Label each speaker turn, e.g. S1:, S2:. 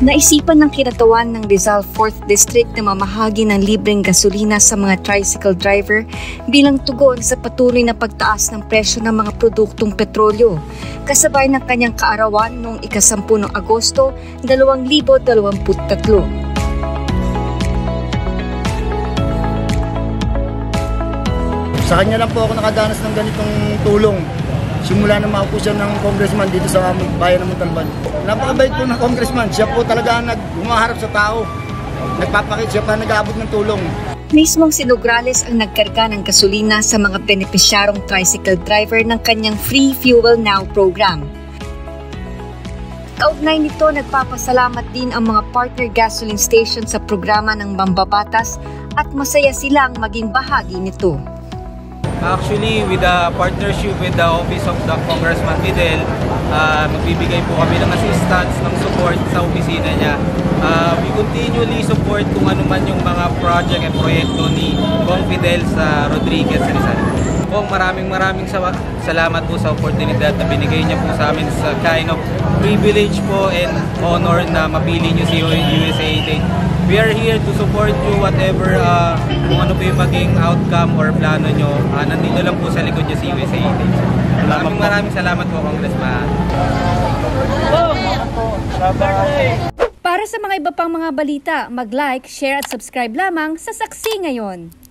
S1: Naisipan ng kinatawan ng Rizal 4th District na mamahagi ng libreng gasolina sa mga tricycle driver bilang tugon sa patuloy na pagtaas ng presyo ng mga produktong petrolyo, kasabay ng kanyang kaarawan noong ika-10 ng Agosto 2023.
S2: Sa kanya lang po ako nakadanas ng ganitong tulong. Simula na maupo siya ng congressman dito sa bayan ng Montalban. Napakabait po ng congressman. Siya po talaga humaharap sa tao. Nagpapakita siya pa nag-aabot ng tulong.
S1: Mismong si Nograles ang nagkarga ng gasolina sa mga benepisyarong tricycle driver ng kanyang Free Fuel Now program. Kaugnay nito, nagpapasalamat din ang mga partner gasoline station sa programa ng Mambabatas at masaya silang maging bahagi nito.
S3: Actually, with the partnership with the Office of the Congressman Fidel, magbibigay po kami ng assistance, ng support sa opisina niya. We continually support kung ano man yung mga project at proyekto ni Kong Fidel sa Rodriguez Rizal. Kong maraming salamat po sa oportunidad na binigay niya po sa amin sa kind of privilege po and honor na mapili niyo si USA. We are here to support you whatever kung ano po yung maging outcome or plano nyo. Nandito lang po sa likod niyo si USA. Maraming salamat po, Congressman.
S1: Para sa mga iba pang mga balita, mag-like, share at subscribe lamang sa Saksi Ngayon.